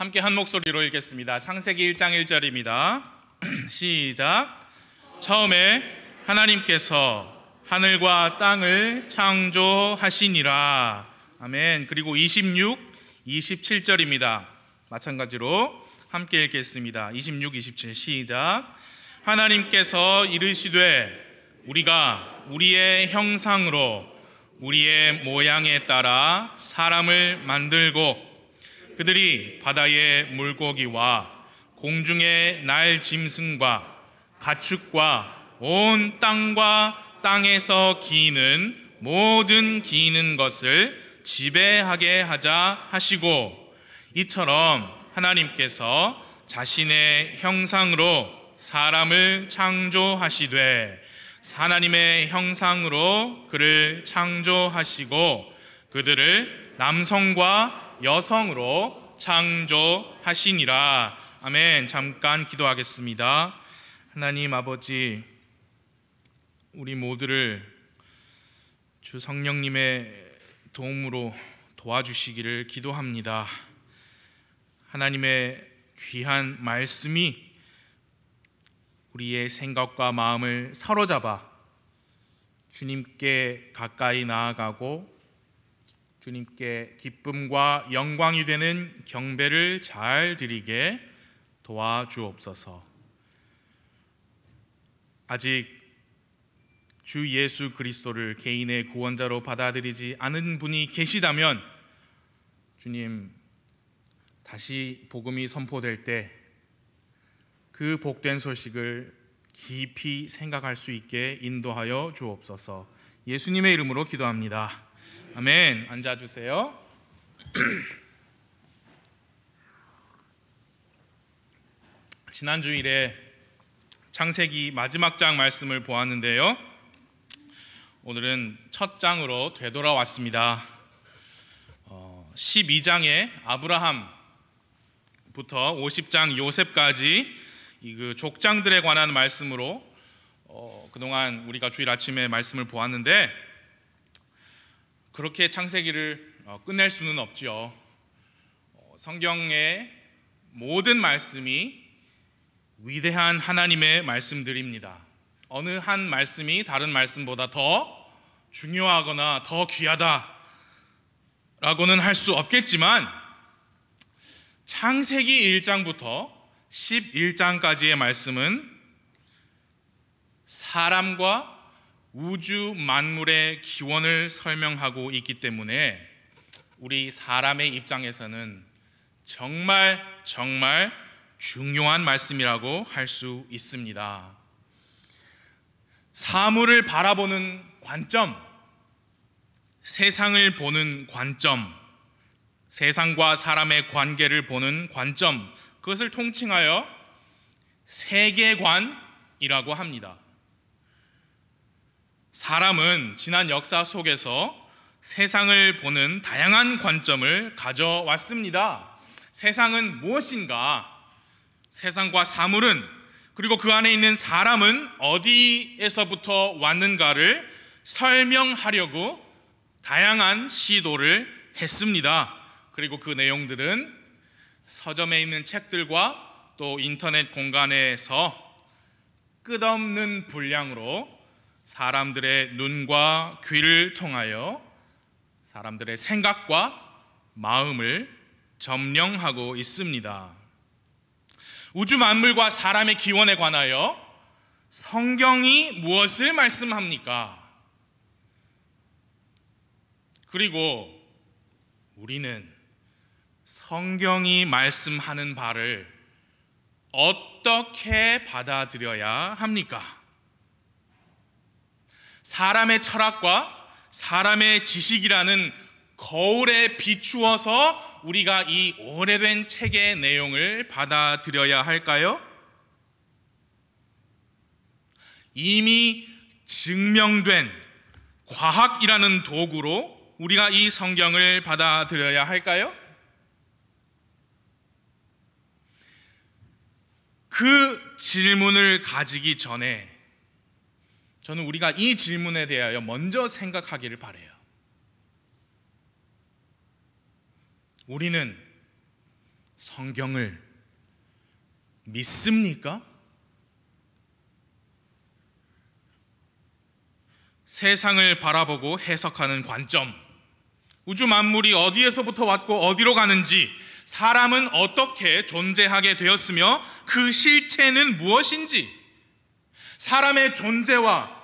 함께 한 목소리로 읽겠습니다. 창세기 1장 1절입니다. 시작. 처음에 하나님께서 하늘과 땅을 창조하시니라. 아멘. 그리고 26, 27절입니다. 마찬가지로 함께 읽겠습니다. 26, 27 시작. 하나님께서 이르시되 우리가 우리의 형상으로 우리의 모양에 따라 사람을 만들고 그들이 바다의 물고기와 공중의 날 짐승과 가축과 온 땅과 땅에서 기는 모든 기는 것을 지배하게 하자 하시고, 이처럼 하나님께서 자신의 형상으로 사람을 창조하시되 하나님의 형상으로 그를 창조하시고 그들을 남성과 여성으로 창조하시니라. 아멘. 잠깐 기도하겠습니다. 하나님 아버지, 우리 모두를 주 성령님의 도움으로 도와주시기를 기도합니다. 하나님의 귀한 말씀이 우리의 생각과 마음을 사로잡아 주님께 가까이 나아가고 주님께 기쁨과 영광이 되는 경배를 잘 드리게 도와주옵소서. 아직 주 예수 그리스도를 개인의 구원자로 받아들이지 않은 분이 계시다면 주님, 다시 복음이 선포될 때 그 복된 소식을 깊이 생각할 수 있게 인도하여 주옵소서. 예수님의 이름으로 기도합니다. 아멘. 앉아주세요. 지난 주일에 창세기 마지막 장 말씀을 보았는데요, 오늘은 첫 장으로 되돌아왔습니다. 12장의 아브라함부터 50장 요셉까지 그 족장들에 관한 말씀으로 그동안 우리가 주일 아침에 말씀을 보았는데, 그렇게 창세기를 끝낼 수는 없죠. 성경의 모든 말씀이 위대한 하나님의 말씀들입니다. 어느 한 말씀이 다른 말씀보다 더 중요하거나 더 귀하다라고는 할 수 없겠지만, 창세기 1장부터 11장까지의 말씀은 사람과 우주 만물의 기원을 설명하고 있기 때문에 우리 사람의 입장에서는 정말 중요한 말씀이라고 할 수 있습니다. 사물을 바라보는 관점, 세상을 보는 관점, 세상과 사람의 관계를 보는 관점, 그것을 통칭하여 세계관이라고 합니다. 사람은 지난 역사 속에서 세상을 보는 다양한 관점을 가져왔습니다. 세상은 무엇인가? 세상과 사물은, 그리고 그 안에 있는 사람은 어디에서부터 왔는가를 설명하려고 다양한 시도를 했습니다. 그리고 그 내용들은 서점에 있는 책들과 또 인터넷 공간에서 끝없는 분량으로 사람들의 눈과 귀를 통하여 사람들의 생각과 마음을 점령하고 있습니다. 우주 만물과 사람의 기원에 관하여 성경이 무엇을 말씀합니까? 그리고 우리는 성경이 말씀하는 바를 어떻게 받아들여야 합니까? 사람의 철학과 사람의 지식이라는 거울에 비추어서 우리가 이 오래된 책의 내용을 받아들여야 할까요? 이미 증명된 과학이라는 도구로 우리가 이 성경을 받아들여야 할까요? 그 질문을 가지기 전에 저는 우리가 이 질문에 대하여 먼저 생각하기를 바라요. 성경을 믿습니까? 세상을 바라보고 해석하는 관점, 우주 만물이 어디에서부터 왔고 어디로 가는지, 사람은 어떻게 존재하게 되었으며 그 실체는 무엇인지, 사람의 존재와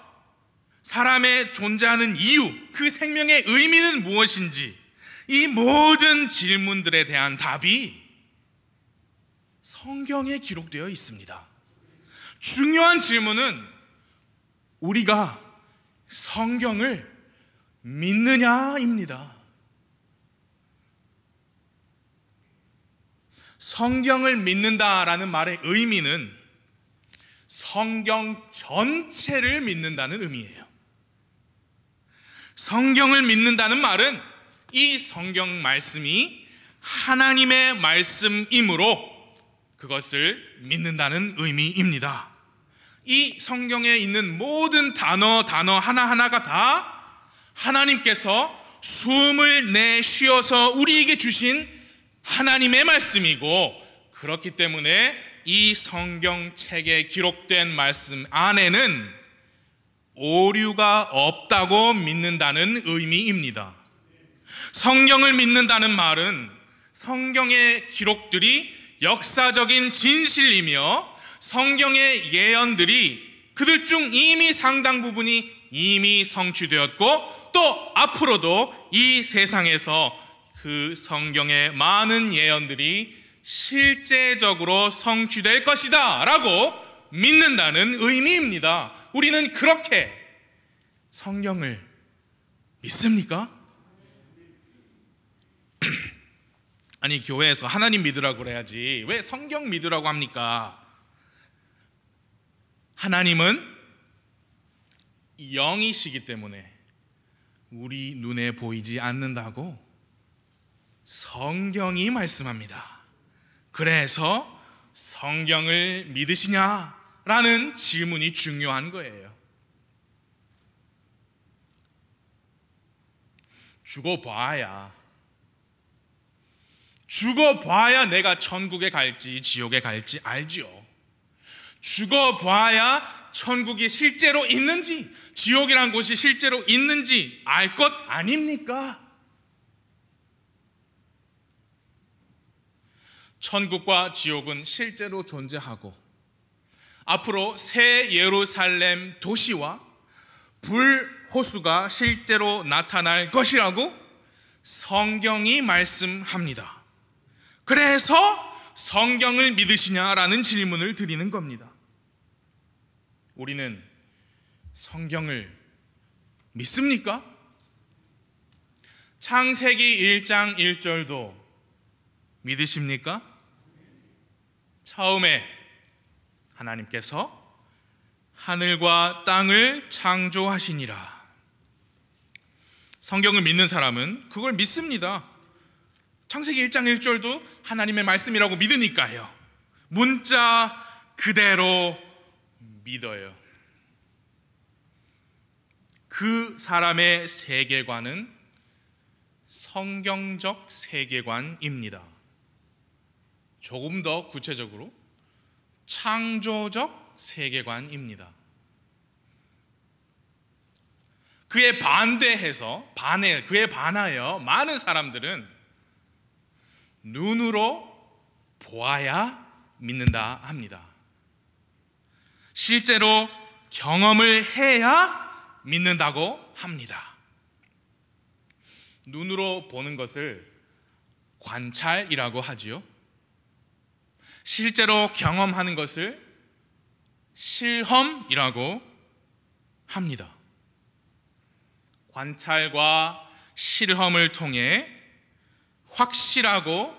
사람의 존재하는 이유, 그 생명의 의미는 무엇인지, 이 모든 질문들에 대한 답이 성경에 기록되어 있습니다. 중요한 질문은 우리가 성경을 믿느냐입니다. 성경을 믿는다라는 말의 의미는 성경 전체를 믿는다는 의미예요. 성경을 믿는다는 말은 이 성경 말씀이 하나님의 말씀이므로 그것을 믿는다는 의미입니다. 이 성경에 있는 모든 단어 하나하나가 다 하나님께서 숨을 내쉬어서 우리에게 주신 하나님의 말씀이고, 그렇기 때문에 이 성경책에 기록된 말씀 안에는 오류가 없다고 믿는다는 의미입니다. 성경을 믿는다는 말은 성경의 기록들이 역사적인 진실이며 성경의 예언들이 그들 중 이미 상당 부분이 이미 성취되었고, 또 앞으로도 이 세상에서 그 성경의 많은 예언들이 실제적으로 성취될 것이다 라고 믿는다는 의미입니다. 우리는 그렇게 성경을 믿습니까? 아니, 교회에서 하나님 믿으라고 그래야지 왜 성경 믿으라고 합니까? 하나님은 영이시기 때문에 우리 눈에 보이지 않는다고 성경이 말씀합니다. 그래서 성경을 믿으시냐라는 질문이 중요한 거예요. 죽어봐야 내가 천국에 갈지 지옥에 갈지 알지요. 죽어봐야 천국이 실제로 있는지 지옥이란 곳이 실제로 있는지 알 것 아닙니까? 천국과 지옥은 실제로 존재하고 앞으로 새 예루살렘 도시와 불호수가 실제로 나타날 것이라고 성경이 말씀합니다. 그래서 성경을 믿으시냐라는 질문을 드리는 겁니다. 우리는 성경을 믿습니까? 창세기 1장 1절도 믿으십니까? 처음에 하나님께서 하늘과 땅을 창조하시니라. 성경을 믿는 사람은 그걸 믿습니다. 창세기 1장 1절도 하나님의 말씀이라고 믿으니까요. 문자 그대로 믿어요. 그 사람의 세계관은 성경적 세계관입니다. 조금 더 구체적으로 창조적 세계관입니다. 그에 반하여 많은 사람들은 눈으로 보아야 믿는다 합니다. 실제로 경험을 해야 믿는다고 합니다. 눈으로 보는 것을 관찰이라고 하지요. 실제로 경험하는 것을 실험이라고 합니다. 관찰과 실험을 통해 확실하고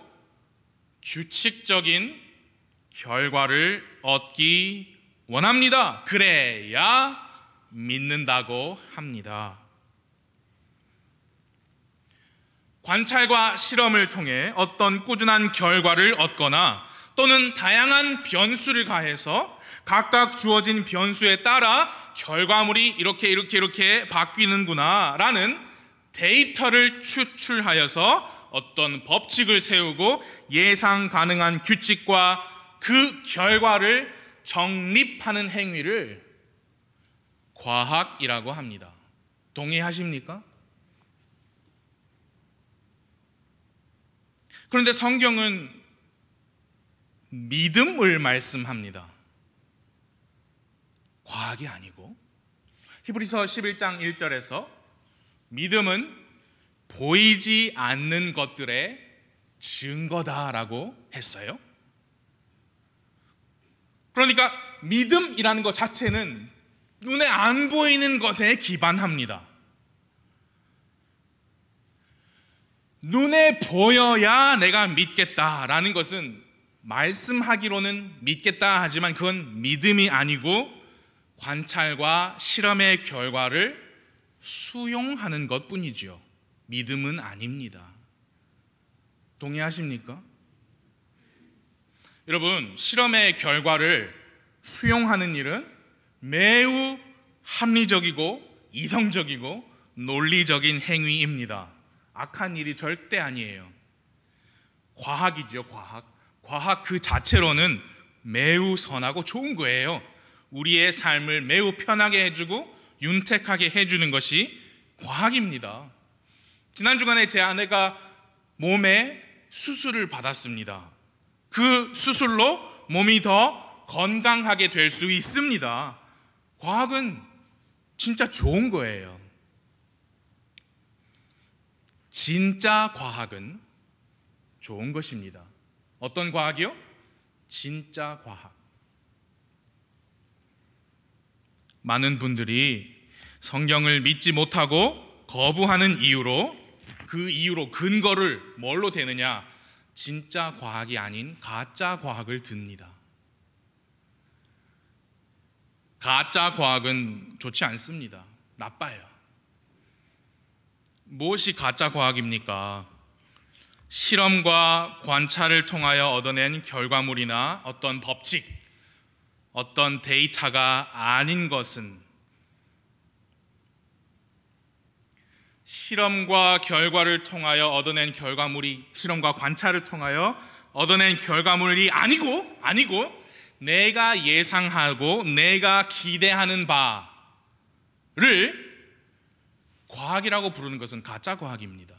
규칙적인 결과를 얻기 원합니다. 그래야 믿는다고 합니다. 관찰과 실험을 통해 어떤 꾸준한 결과를 얻거나 또는 다양한 변수를 가해서 각각 주어진 변수에 따라 결과물이 이렇게 바뀌는구나 라는 데이터를 추출하여서 어떤 법칙을 세우고 예상 가능한 규칙과 그 결과를 정립하는 행위를 과학이라고 합니다. 동의하십니까? 그런데 성경은 믿음을 말씀합니다. 과학이 아니고. 히브리서 11장 1절에서 믿음은 보이지 않는 것들의 증거다라고 했어요. 그러니까 믿음이라는 것 자체는 눈에 안 보이는 것에 기반합니다. 눈에 보여야 내가 믿겠다라는 것은 말씀하기로는 믿겠다 하지만 그건 믿음이 아니고 관찰과 실험의 결과를 수용하는 것뿐이죠. 믿음은 아닙니다. 동의하십니까? 여러분, 실험의 결과를 수용하는 일은 매우 합리적이고 이성적이고 논리적인 행위입니다. 악한 일이 절대 아니에요. 과학이죠, 과학. 과학 그 자체로는 매우 선하고 좋은 거예요. 우리의 삶을 매우 편하게 해주고 윤택하게 해주는 것이 과학입니다. 지난 주간에 제 아내가 몸에 수술을 받았습니다. 그 수술로 몸이 더 건강하게 될 수 있습니다. 과학은 진짜 좋은 거예요. 진짜 과학은 좋은 것입니다. 어떤 과학이요? 진짜 과학. 많은 분들이 성경을 믿지 못하고 거부하는 이유로 그 이유로 근거를 뭘로 대느냐? 진짜 과학이 아닌 가짜 과학을 듭니다. 가짜 과학은 좋지 않습니다. 나빠요. 무엇이 가짜 과학입니까? 실험과 관찰을 통하여 얻어낸 결과물이나 어떤 법칙, 어떤 데이터가 아닌 것은 실험과 결과를 통하여 얻어낸 결과물이 실험과 관찰을 통하여 얻어낸 결과물이 아니고 내가 예상하고 내가 기대하는 바를 과학이라고 부르는 것은 가짜 과학입니다.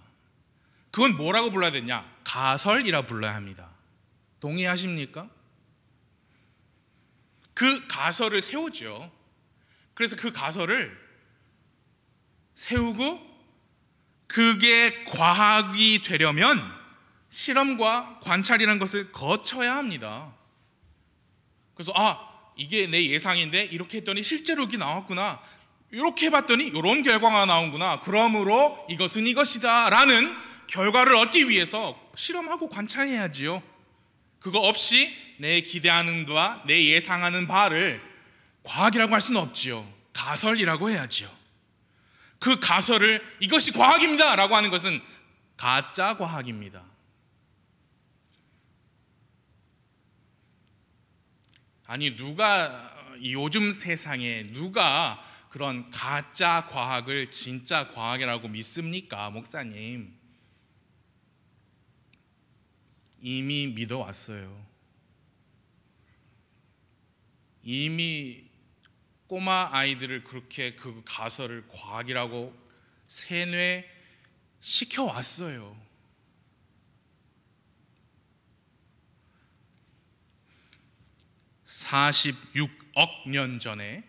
그건 뭐라고 불러야 되냐? 가설이라 불러야 합니다. 동의하십니까? 그 가설을 세우죠. 그래서 그 가설을 세우고 그게 과학이 되려면 실험과 관찰이라는 것을 거쳐야 합니다. 그래서 이게 내 예상인데 이렇게 했더니 실제로 이렇게 나왔구나. 이렇게 해봤더니 이런 결과가 나오구나. 그러므로 이것은 이것이다 라는 결과를 얻기 위해서 실험하고 관찰해야지요. 그거 없이 내 기대하는 바와 내 예상하는 바를 과학이라고 할 수는 없지요. 가설이라고 해야지요. 그 가설을 이것이 과학입니다 라고 하는 것은 가짜 과학입니다. 아니 요즘 세상에 누가 그런 가짜 과학을 진짜 과학이라고 믿습니까, 목사님? 이미 믿어왔어요. 이미 꼬마 아이들을 그렇게 그 가설을 과학이라고 세뇌시켜왔어요. (46억 년) 전에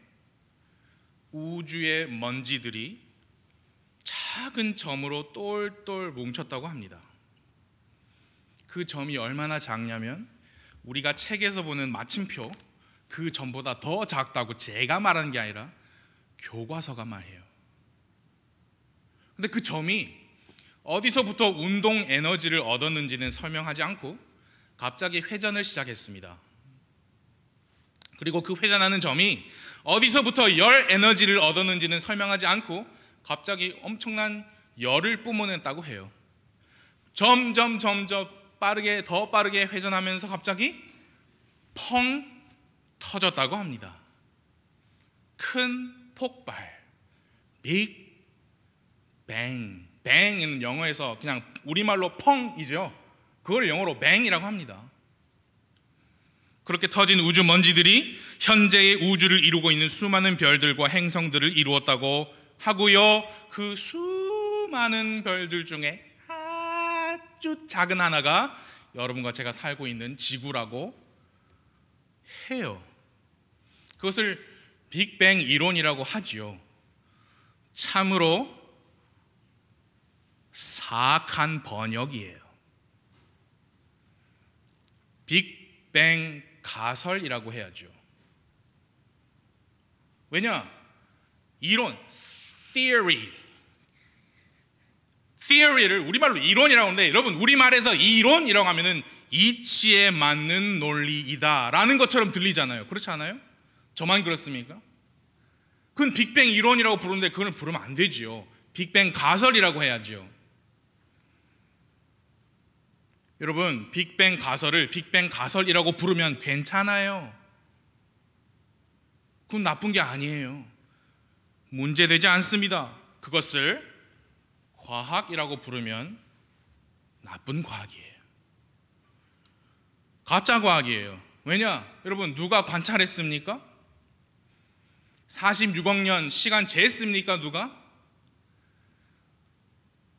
우주의 먼지들이 작은 점으로 똘똘 뭉쳤다고 합니다. 그 점이 얼마나 작냐면 우리가 책에서 보는 마침표 그 점보다 더 작다고 제가 말하는 게 아니라 교과서가 말해요. 근데 그 점이 어디서부터 운동 에너지를 얻었는지는 설명하지 않고 갑자기 회전을 시작했습니다. 그리고 그 회전하는 점이 어디서부터 열 에너지를 얻었는지는 설명하지 않고 갑자기 엄청난 열을 뿜어냈다고 해요. 점점 빠르게 더 빠르게 회전하면서 갑자기 펑 터졌다고 합니다. 큰 폭발, 빅 뱅, 뱅은 영어에서 그냥 우리말로 펑이죠. 그걸 영어로 뱅이라고 합니다. 그렇게 터진 우주 먼지들이 현재의 우주를 이루고 있는 수많은 별들과 행성들을 이루었다고 하고요. 그 수많은 별들 중에 아주 작은 하나가 여러분과 제가 살고 있는 지구라고 해요. 그것을 빅뱅 이론이라고 하지요. 참으로 사악한 번역이에요. 빅뱅 가설이라고 해야죠. 왜냐? 이론, theory를 우리말로 이론이라고 하는데, 여러분 우리말에서 이론이라고 하면은 이치에 맞는 논리이다라는 것처럼 들리잖아요. 그렇지 않아요? 저만 그렇습니까? 그건 빅뱅 이론이라고 부르는데 그걸 부르면 안 되지요. 빅뱅 가설이라고 해야죠. 여러분, 빅뱅 가설을 빅뱅 가설이라고 부르면 괜찮아요. 그건 나쁜 게 아니에요. 문제되지 않습니다. 그것을 과학이라고 부르면 나쁜 과학이에요. 가짜 과학이에요. 왜냐? 여러분, 누가 관찰했습니까? 46억 년 시간 쟀습니까?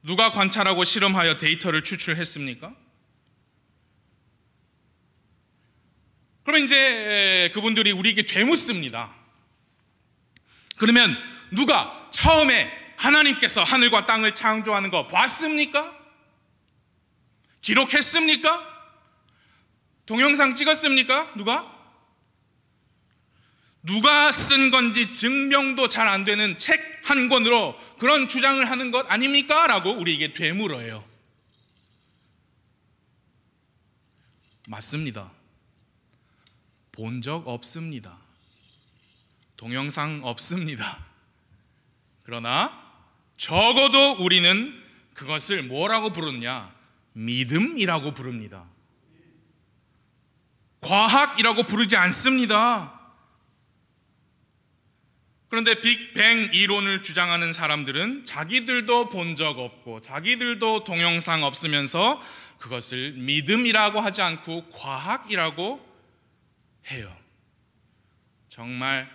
누가 관찰하고 실험하여 데이터를 추출했습니까? 그러면 이제 그분들이 우리에게 되묻습니다. 그러면 누가 처음에 하나님께서 하늘과 땅을 창조하는 거 봤습니까? 기록했습니까? 동영상 찍었습니까? 누가 쓴 건지 증명도 잘 안 되는 책 한 권으로 그런 주장을 하는 것 아닙니까? 라고 우리에게 되물어요. 맞습니다. 본 적 없습니다. 동영상 없습니다. 그러나 적어도 우리는 그것을 뭐라고 부르느냐? 믿음이라고 부릅니다. 과학이라고 부르지 않습니다. 그런데 빅뱅 이론을 주장하는 사람들은 자기들도 본 적 없고 자기들도 동영상 없으면서 그것을 믿음이라고 하지 않고 과학이라고 해요. 정말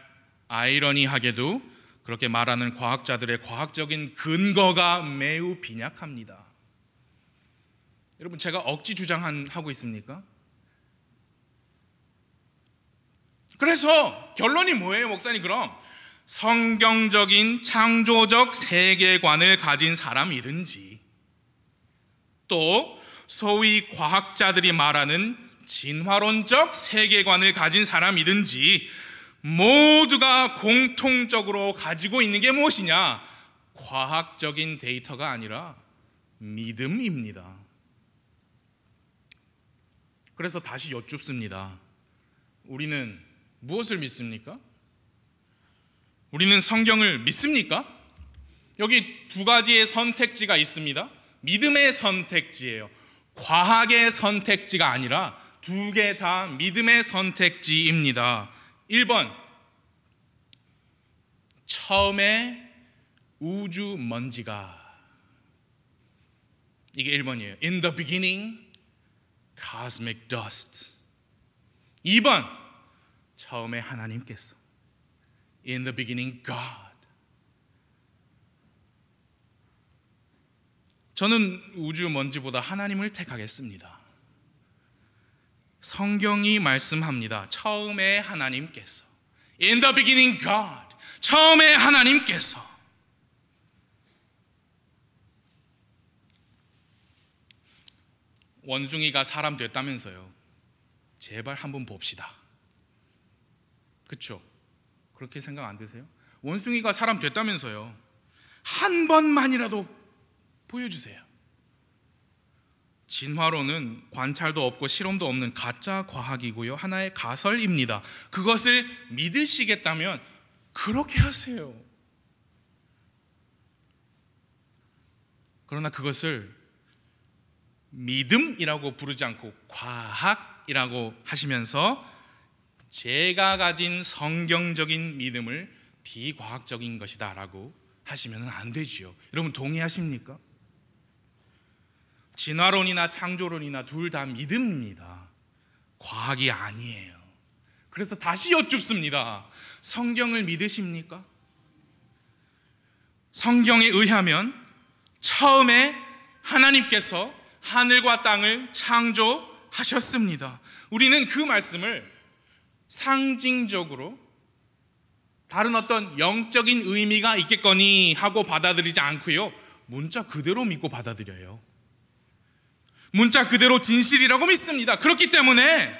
아이러니하게도 그렇게 말하는 과학자들의 과학적인 근거가 매우 빈약합니다. 여러분, 제가 억지 주장하고 있습니까? 그래서 결론이 뭐예요, 목사님? 그럼 성경적인 창조적 세계관을 가진 사람이든지 또 소위 과학자들이 말하는 진화론적 세계관을 가진 사람이든지 모두가 공통적으로 가지고 있는 게 무엇이냐? 과학적인 데이터가 아니라 믿음입니다. 그래서 다시 여쭙습니다. 우리는 무엇을 믿습니까? 우리는 성경을 믿습니까? 여기 두 가지의 선택지가 있습니다. 믿음의 선택지예요. 과학의 선택지가 아니라 두 개 다 믿음의 선택지입니다. 1번, 처음에 우주 먼지가, 이게 1번이에요. In the beginning, cosmic dust. 2번, 처음에 하나님께서, In the beginning, God. 저는 우주 먼지보다 하나님을 택하겠습니다. 성경이 말씀합니다. 처음에 하나님께서, In the beginning, God. 처음에 하나님께서. 원숭이가 사람 됐다면서요. 제발 한번 봅시다. 그렇죠? 그렇게 생각 안 드세요? 원숭이가 사람 됐다면서요. 한 번만이라도 보여주세요. 진화론은 관찰도 없고 실험도 없는 가짜 과학이고요. 하나의 가설입니다. 그것을 믿으시겠다면 그렇게 하세요. 그러나 그것을 믿음이라고 부르지 않고 과학이라고 하시면서 제가 가진 성경적인 믿음을 비과학적인 것이다 라고 하시면 안 되지요. 여러분 동의하십니까? 진화론이나 창조론이나 둘 다 믿음입니다. 과학이 아니에요. 그래서 다시 여쭙습니다. 성경을 믿으십니까? 성경에 의하면 처음에 하나님께서 하늘과 땅을 창조하셨습니다. 우리는 그 말씀을 상징적으로 다른 어떤 영적인 의미가 있겠거니 하고 받아들이지 않고요, 문자 그대로 믿고 받아들여요. 문자 그대로 진실이라고 믿습니다. 그렇기 때문에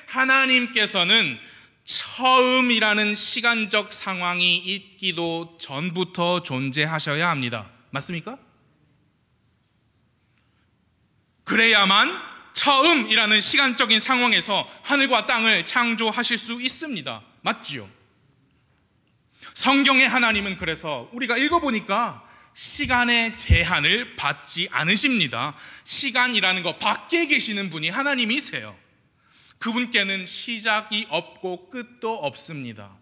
하나님께서는 처음이라는 시간적 상황이 있기도 전부터 존재하셔야 합니다. 맞습니까? 그래야만 처음이라는 시간적인 상황에서 하늘과 땅을 창조하실 수 있습니다. 맞지요? 성경의 하나님은 그래서 우리가 읽어보니까 시간의 제한을 받지 않으십니다. 시간이라는 것 밖에 계시는 분이 하나님이세요. 그분께는 시작이 없고 끝도 없습니다.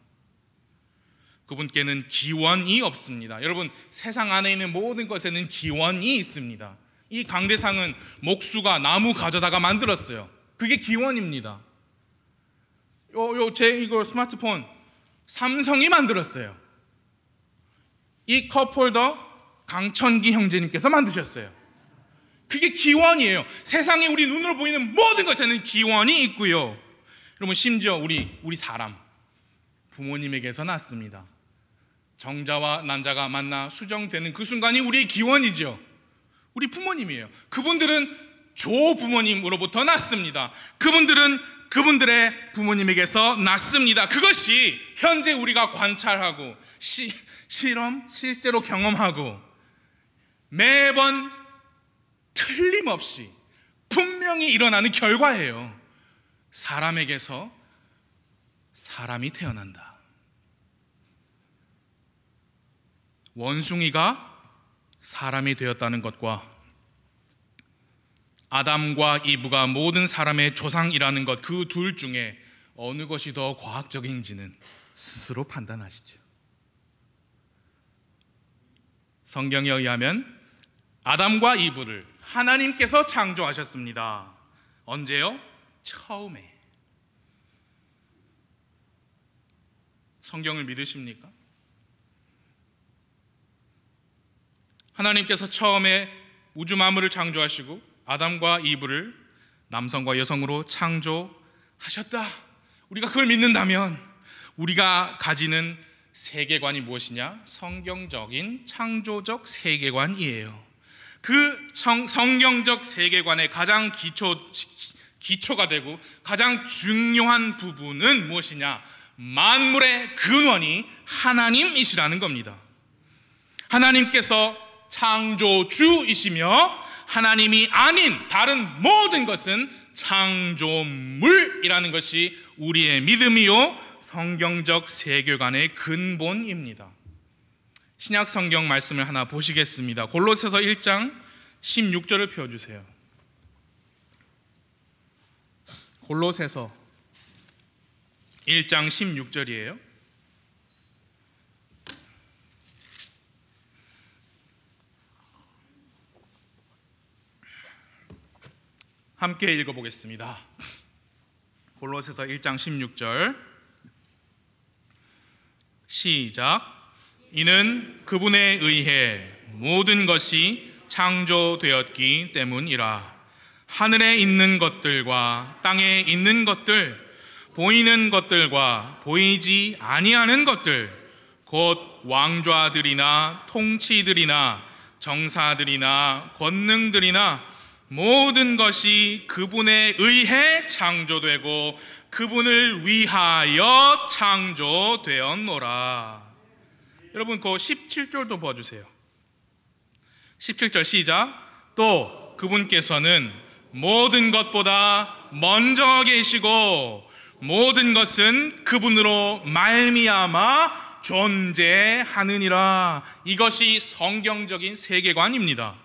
그분께는 기원이 없습니다. 여러분, 세상 안에 있는 모든 것에는 기원이 있습니다. 이 강대상은 목수가 나무 가져다가 만들었어요. 그게 기원입니다. 이거 스마트폰 삼성이 만들었어요. 이 컵홀더 강천기 형제님께서 만드셨어요. 그게 기원이에요. 세상에 우리 눈으로 보이는 모든 것에는 기원이 있고요. 여러분, 심지어 우리 사람 부모님에게서 났습니다. 정자와 난자가 만나 수정되는 그 순간이 우리의 기원이죠. 우리 부모님이에요. 그분들은 조부모님으로부터 났습니다. 그분들은 그분들의 부모님에게서 났습니다. 그것이 현재 우리가 관찰하고 실제로 경험하고 매번 틀림없이 분명히 일어나는 결과예요. 사람에게서 사람이 태어난다. 원숭이가 사람이 되었다는 것과 아담과 이브가 모든 사람의 조상이라는 것, 그 둘 중에 어느 것이 더 과학적인지는 스스로 판단하시죠. 성경에 의하면 아담과 이브를 하나님께서 창조하셨습니다. 언제요? 처음에. 성경을 믿으십니까? 하나님께서 처음에 우주 만물을 창조하시고 아담과 이브를 남성과 여성으로 창조하셨다. 우리가 그걸 믿는다면 우리가 가지는 세계관이 무엇이냐? 성경적인 창조적 세계관이에요. 그 성경적 세계관의 가장 기초가 되고 가장 중요한 부분은 무엇이냐? 만물의 근원이 하나님이시라는 겁니다. 하나님께서 창조주이시며 하나님이 아닌 다른 모든 것은 창조물이라는 것이 우리의 믿음이요 성경적 세계관의 근본입니다. 신약 성경 말씀을 하나 보시겠습니다. 골로새서 1장 16절을 펴주세요. 골로새서 1장 16절이에요. 함께 읽어보겠습니다. 골로새서 1장 16절 시작. 이는 그분에 의해 모든 것이 창조되었기 때문이라. 하늘에 있는 것들과 땅에 있는 것들, 보이는 것들과 보이지 아니하는 것들, 곧 왕좌들이나 통치들이나 정사들이나 권능들이나 모든 것이 그분에 의해 창조되고 그분을 위하여 창조되었노라. 여러분, 그 17절도 봐주세요. 17절 시작. 또 그분께서는 모든 것보다 먼저 계시고 모든 것은 그분으로 말미암아 존재하느니라. 이것이 성경적인 세계관입니다.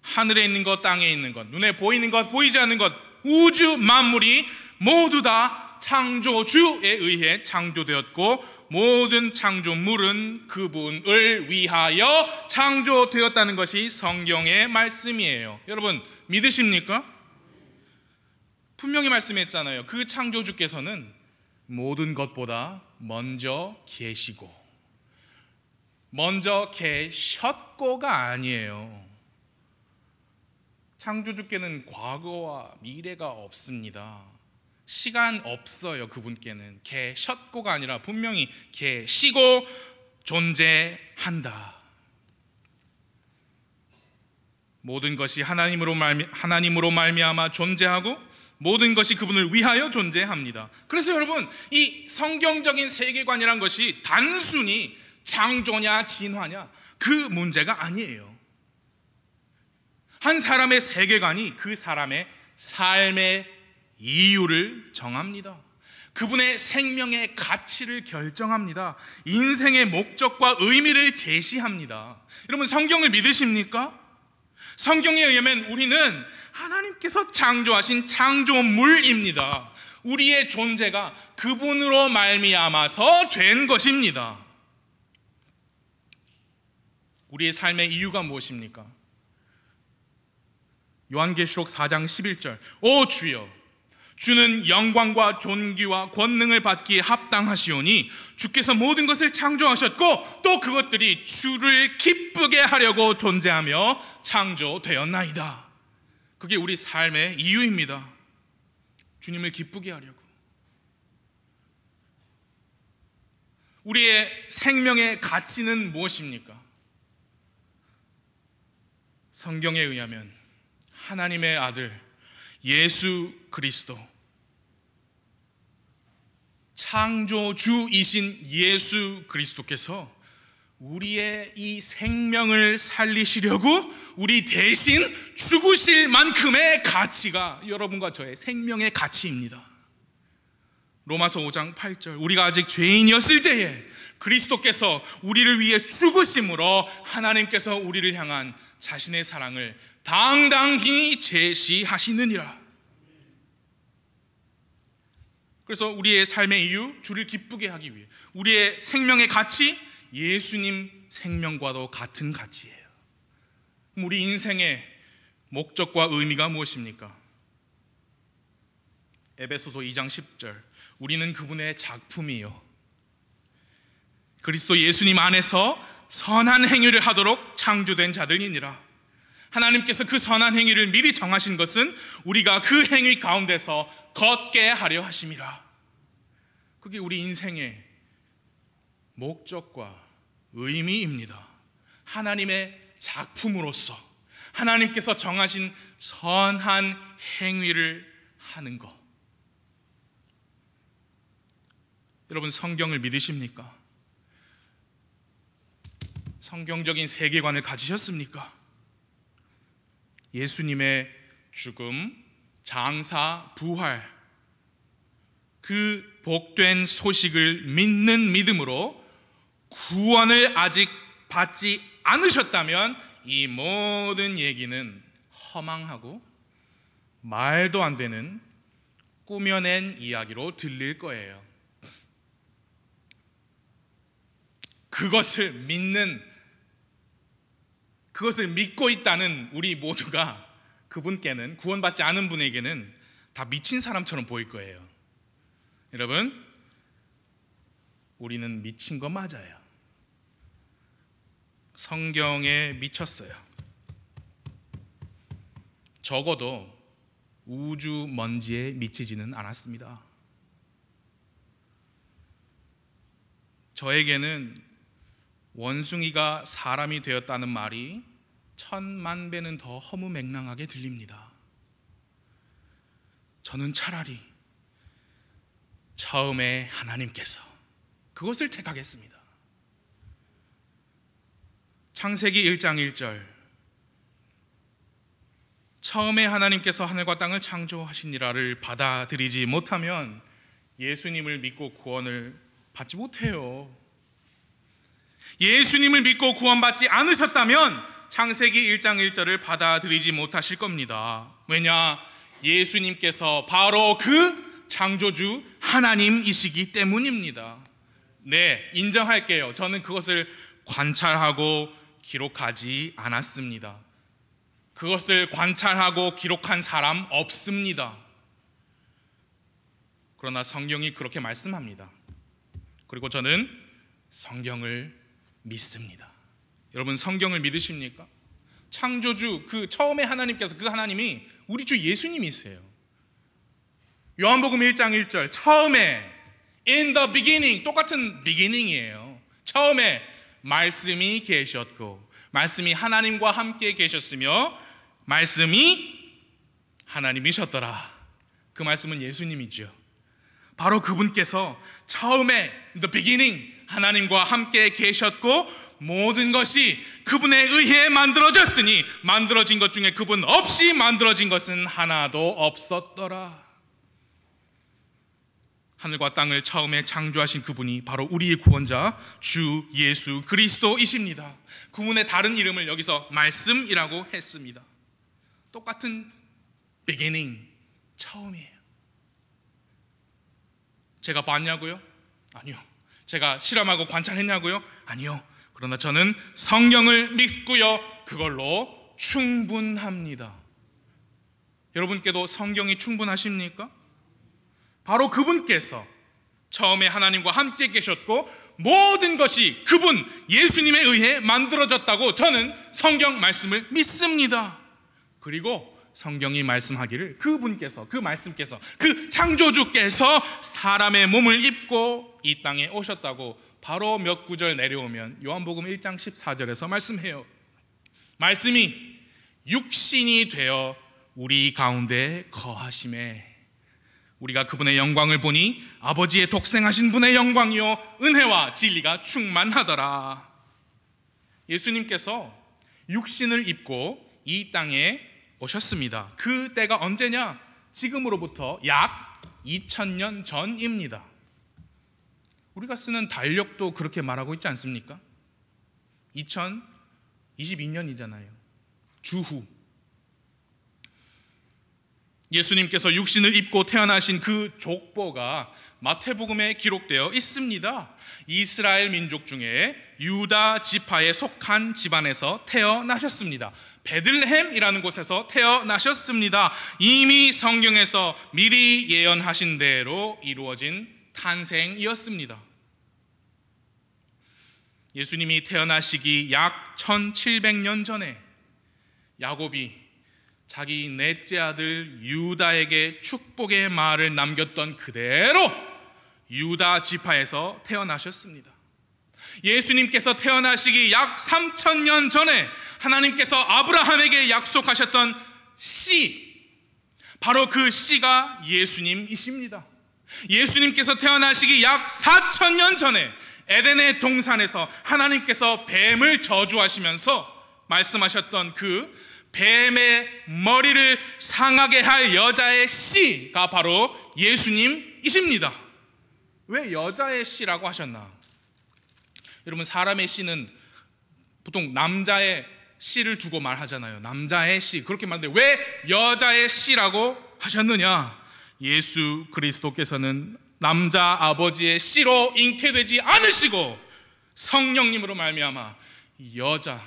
하늘에 있는 것, 땅에 있는 것, 눈에 보이는 것, 보이지 않는 것, 우주 만물이 모두 다 창조주에 의해 창조되었고 모든 창조물은 그분을 위하여 창조되었다는 것이 성경의 말씀이에요. 여러분 믿으십니까? 분명히 말씀했잖아요. 그 창조주께서는 모든 것보다 먼저 계시고 먼저 계셨고가 아니에요. 창조주께는 과거와 미래가 없습니다. 시간 없어요. 그분께는 계셨고가 아니라 분명히 계시고 존재한다. 모든 것이 하나님으로 말미암아 존재하고 모든 것이 그분을 위하여 존재합니다. 그래서 여러분 이 성경적인 세계관이란 것이 단순히 창조냐 진화냐 그 문제가 아니에요. 한 사람의 세계관이 그 사람의 삶의 이유를 정합니다. 그분의 생명의 가치를 결정합니다. 인생의 목적과 의미를 제시합니다. 여러분 성경을 믿으십니까? 성경에 의하면 우리는 하나님께서 창조하신 창조물입니다. 우리의 존재가 그분으로 말미암아서 된 것입니다. 우리의 삶의 이유가 무엇입니까? 요한계시록 4장 11절 오 주여 주는 영광과 존귀와 권능을 받기에 합당하시오니 주께서 모든 것을 창조하셨고 또 그것들이 주를 기쁘게 하려고 존재하며 창조되었나이다. 그게 우리 삶의 이유입니다. 주님을 기쁘게 하려고. 우리의 생명의 가치는 무엇입니까? 성경에 의하면 하나님의 아들 예수 그리스도, 창조주이신 예수 그리스도께서 우리의 이 생명을 살리시려고 우리 대신 죽으실 만큼의 가치가 여러분과 저의 생명의 가치입니다. 로마서 5장 8절 우리가 아직 죄인이었을 때에 그리스도께서 우리를 위해 죽으심으로 하나님께서 우리를 향한 자신의 사랑을 당당히 제시하시느니라. 그래서 우리의 삶의 이유, 주를 기쁘게 하기 위해 우리의 생명의 가치, 예수님 생명과도 같은 가치예요. 우리 인생의 목적과 의미가 무엇입니까? 에베소서 2장 10절 우리는 그분의 작품이요 그리스도 예수님 안에서 선한 행위를 하도록 창조된 자들이니라. 하나님께서 그 선한 행위를 미리 정하신 것은 우리가 그 행위 가운데서 걷게 하려 하심이라. 그게 우리 인생의 목적과 의미입니다. 하나님의 작품으로서 하나님께서 정하신 선한 행위를 하는 것. 여러분 성경을 믿으십니까? 성경적인 세계관을 가지셨습니까? 예수님의 죽음, 장사, 부활, 그 복된 소식을 믿는 믿음으로 구원을 아직 받지 않으셨다면 이 모든 얘기는 허망하고 말도 안 되는 꾸며낸 이야기로 들릴 거예요. 그것을 믿고 있다는 우리 모두가 그분께는, 구원받지 않은 분에게는 다 미친 사람처럼 보일 거예요. 여러분, 우리는 미친 거 맞아요. 성경에 미쳤어요. 적어도 우주 먼지에 미치지는 않았습니다. 저에게는 원숭이가 사람이 되었다는 말이 천만 배는 더 허무맹랑하게 들립니다. 저는 차라리 처음에 하나님께서 그것을 택하겠습니다. 창세기 1장 1절 처음에 하나님께서 하늘과 땅을 창조하시니라를 받아들이지 못하면 예수님을 믿고 구원을 받지 못해요. 예수님을 믿고 구원받지 않으셨다면 창세기 1장 1절을 받아들이지 못하실 겁니다. 왜냐? 예수님께서 바로 그 창조주 하나님이시기 때문입니다. 네, 인정할게요. 저는 그것을 관찰하고 기록하지 않았습니다. 그것을 관찰하고 기록한 사람 없습니다. 그러나 성경이 그렇게 말씀합니다. 그리고 저는 성경을 믿습니다. 여러분, 성경을 믿으십니까? 창조주, 그 처음에 하나님께서, 그 하나님이 우리 주 예수님이세요. 요한복음 1장 1절, 처음에 in the beginning, 똑같은 beginning이에요. 처음에 말씀이 계셨고 말씀이 하나님과 함께 계셨으며 말씀이 하나님이셨더라. 그 말씀은 예수님이죠. 바로 그분께서 처음에 the beginning 하나님과 함께 계셨고 모든 것이 그분에 의해 만들어졌으니 만들어진 것 중에 그분 없이 만들어진 것은 하나도 없었더라. 하늘과 땅을 처음에 창조하신 그분이 바로 우리의 구원자 주 예수 그리스도이십니다. 그분의 다른 이름을 여기서 말씀이라고 했습니다. 똑같은 beginning, 처음이에요. 제가 봤냐고요? 아니요. 제가 실험하고 관찰했냐고요? 아니요. 그러나 저는 성경을 믿고요, 그걸로 충분합니다. 여러분께도 성경이 충분하십니까? 바로 그분께서 처음에 하나님과 함께 계셨고 모든 것이 그분 예수님에 의해 만들어졌다고 저는 성경 말씀을 믿습니다. 그리고 성경이 말씀하기를 그분께서, 그 말씀께서, 그 창조주께서 사람의 몸을 입고 이 땅에 오셨다고 바로 몇 구절 내려오면 요한복음 1장 14절에서 말씀해요. 말씀이 육신이 되어 우리 가운데 거하심에 우리가 그분의 영광을 보니 아버지의 독생하신 분의 영광이요 은혜와 진리가 충만하더라. 예수님께서 육신을 입고 이 땅에 오셨습니다. 그 때가 언제냐? 지금으로부터 약 2000년 전입니다. 우리가 쓰는 달력도 그렇게 말하고 있지 않습니까? 2022년이잖아요. 주후. 예수님께서 육신을 입고 태어나신 그 족보가 마태복음에 기록되어 있습니다. 이스라엘 민족 중에 유다 지파에 속한 집안에서 태어나셨습니다. 베들레헴이라는 곳에서 태어나셨습니다. 이미 성경에서 미리 예언하신 대로 이루어진 탄생이었습니다. 예수님이 태어나시기 약 1700년 전에 야곱이 자기 넷째 아들 유다에게 축복의 말을 남겼던 그대로 유다 지파에서 태어나셨습니다. 예수님께서 태어나시기 약 3000년 전에 하나님께서 아브라함에게 약속하셨던 씨, 바로 그 씨가 예수님이십니다. 예수님께서 태어나시기 약 4000년 전에 에덴의 동산에서 하나님께서 뱀을 저주하시면서 말씀하셨던 그 뱀의 머리를 상하게 할 여자의 씨가 바로 예수님이십니다. 왜 여자의 씨라고 하셨나? 여러분, 사람의 씨는 보통 남자의 씨를 두고 말하잖아요. 남자의 씨, 그렇게 말하는데 왜 여자의 씨라고 하셨느냐? 예수 그리스도께서는 남자 아버지의 씨로 잉태되지 않으시고 성령님으로 말미암아 여자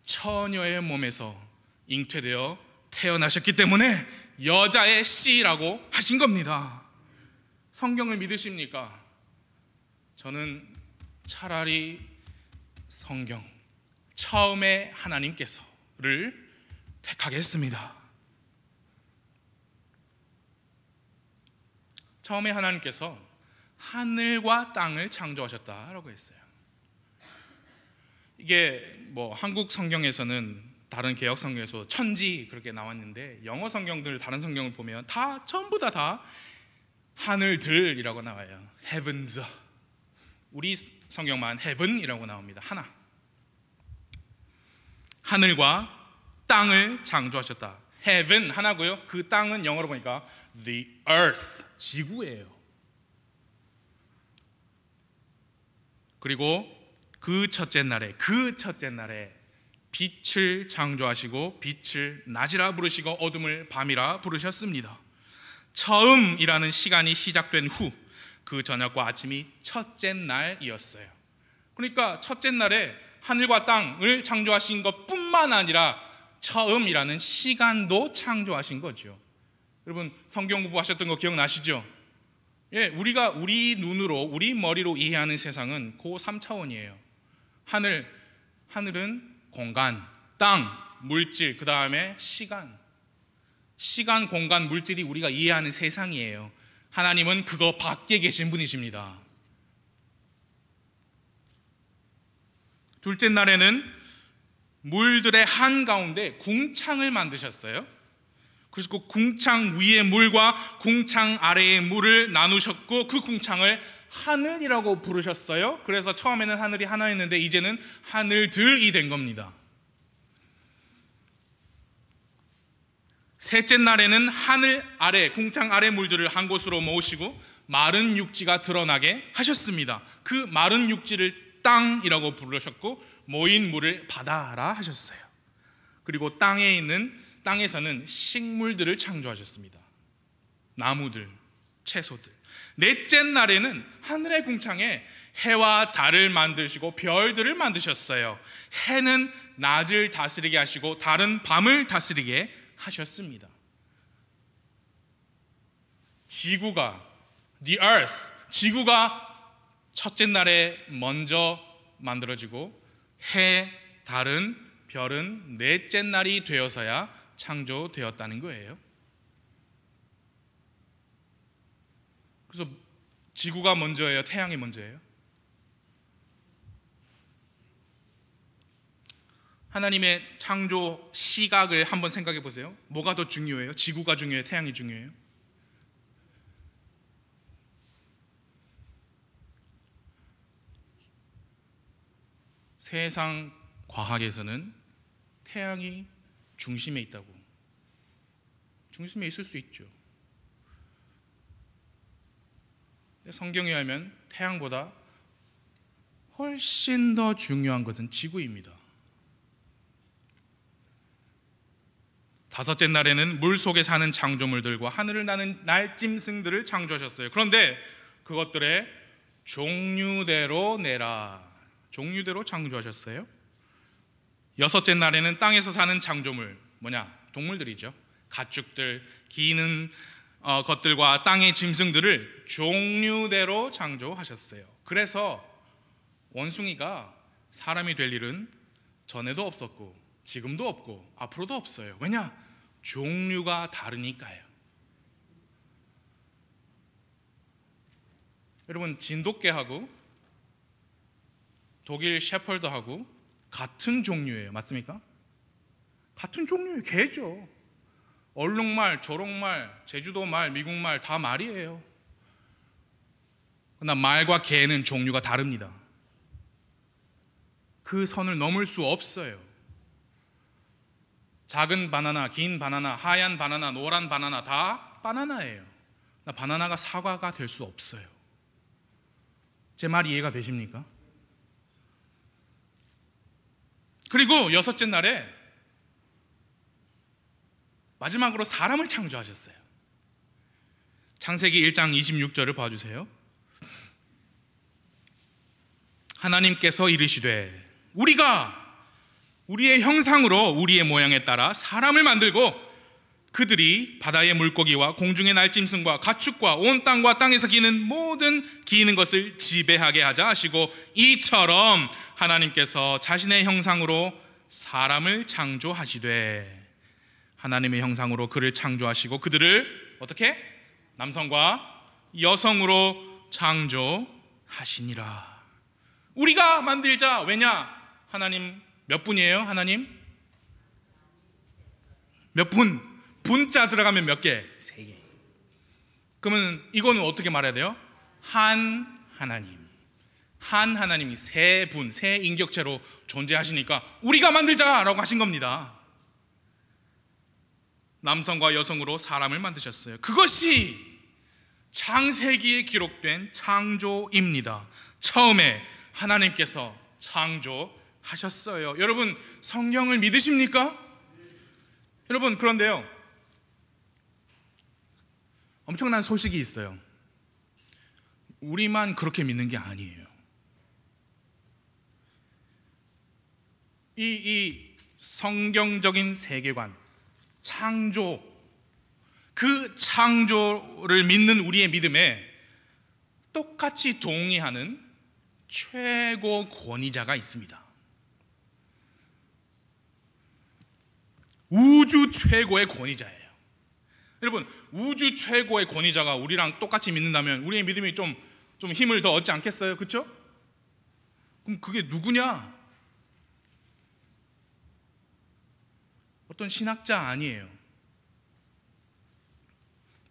처녀의 몸에서 잉태되어 태어나셨기 때문에 여자의 씨라고 하신 겁니다. 성경을 믿으십니까? 저는 차라리 성경, 처음에 하나님께서를 택하겠습니다. 처음에 하나님께서 하늘과 땅을 창조하셨다라고 했어요. 이게 뭐 한국 성경에서는, 다른 개역 성경에서 천지 그렇게 나왔는데 영어 성경들, 다른 성경을 보면 다 전부 다 하늘들이라고 나와요. heavens. 우리 성경만 heaven이라고 나옵니다. 하나. 하늘과 땅을 창조하셨다. heaven 하나고요. 그 땅은 영어로 보니까 the earth, 지구예요. 그리고 그 첫째 날에 빛을 창조하시고 빛을 낮이라 부르시고 어둠을 밤이라 부르셨습니다. 처음이라는 시간이 시작된 후 그 저녁과 아침이 첫째 날이었어요. 그러니까 첫째 날에 하늘과 땅을 창조하신 것뿐만 아니라 처음이라는 시간도 창조하신 거죠. 여러분 성경 공부하셨던 거 기억나시죠? 예, 우리가 우리 눈으로 우리 머리로 이해하는 세상은 그 3차원이에요. 하늘은 공간, 땅, 물질, 그 다음에 시간, 공간, 물질이 우리가 이해하는 세상이에요. 하나님은 그거 밖에 계신 분이십니다. 둘째 날에는 물들의 한가운데 궁창을 만드셨어요. 그래서 그 궁창 위의 물과 궁창 아래의 물을 나누셨고 그 궁창을 하늘이라고 부르셨어요. 그래서 처음에는 하늘이 하나였는데 이제는 하늘들이 된 겁니다. 셋째 날에는 하늘 아래, 궁창 아래 물들을 한 곳으로 모으시고 마른 육지가 드러나게 하셨습니다. 그 마른 육지를 땅이라고 부르셨고 모인 물을 바다라 하셨어요. 그리고 땅에서는 식물들을 창조하셨습니다. 나무들, 채소들. 넷째 날에는 하늘의 궁창에 해와 달을 만드시고 별들을 만드셨어요. 해는 낮을 다스리게 하시고 달은 밤을 다스리게 하셨습니다. 지구가 첫째 날에 먼저 만들어지고 해, 달은, 별은 넷째 날이 되어서야 창조되었다는 거예요. 그래서 지구가 먼저예요? 태양이 먼저예요? 하나님의 창조 시각을 한번 생각해 보세요. 뭐가 더 중요해요? 지구가 중요해요? 태양이 중요해요? 세상 과학에서는 태양이 중심에 있다고. 중심에 있을 수 있죠. 성경에 하면 태양보다 훨씬 더 중요한 것은 지구입니다. 다섯째 날에는 물 속에 사는 창조물들과 하늘을 나는 날짐승들을 창조하셨어요. 그런데 그것들의 종류대로 내라. 종류대로 창조하셨어요. 여섯째 날에는 땅에서 사는 창조물, 동물들이죠. 가축들, 기는 것들과 땅의 짐승들을 종류대로 창조하셨어요. 그래서 원숭이가 사람이 될 일은 전에도 없었고 지금도 없고 앞으로도 없어요. 왜냐? 종류가 다르니까요. 여러분 진돗개하고 독일 셰퍼드하고 같은 종류예요. 맞습니까? 같은 종류의 개죠. 얼룩말, 조롱말, 제주도말, 미국말 다 말이에요. 그러나 말과 개는 종류가 다릅니다. 그 선을 넘을 수 없어요. 작은 바나나, 긴 바나나, 하얀 바나나, 노란 바나나 다 바나나예요. 바나나가 사과가 될 수 없어요. 제 말 이해가 되십니까? 그리고 여섯째 날에 마지막으로 사람을 창조하셨어요. 창세기 1장 26절을 봐주세요. 하나님께서 이르시되 우리가 우리의 형상으로 우리의 모양에 따라 사람을 만들고 그들이 바다의 물고기와 공중의 날짐승과 가축과 온 땅과 땅에서 기는 모든 기는 것을 지배하게 하자 하시고 이처럼 하나님께서 자신의 형상으로 사람을 창조하시되 하나님의 형상으로 그를 창조하시고 그들을 어떻게? 남성과 여성으로 창조하시니라. 우리가 만들자. 왜냐? 하나님 몇 분이에요? 하나님 몇 분? 분자 들어가면 몇 개? 3개. 그러면 이거는 어떻게 말해야 돼요? 한 하나님. 한 하나님이 세 분, 세 인격체로 존재하시니까 우리가 만들자라고 하신 겁니다. 남성과 여성으로 사람을 만드셨어요. 그것이 창세기에 기록된 창조입니다. 처음에 하나님께서 창조하셨어요. 여러분 성경을 믿으십니까? 여러분 그런데요, 엄청난 소식이 있어요. 우리만 그렇게 믿는 게 아니에요. 이 성경적인 세계관, 창조, 그 창조를 믿는 우리의 믿음에 똑같이 동의하는 최고 권위자가 있습니다. 우주 최고의 권위자예요. 여러분, 우주 최고의 권위자가 우리랑 똑같이 믿는다면 우리의 믿음이 좀 힘을 더 얻지 않겠어요? 그렇죠? 그럼 그게 누구냐? 어떤 신학자 아니에요.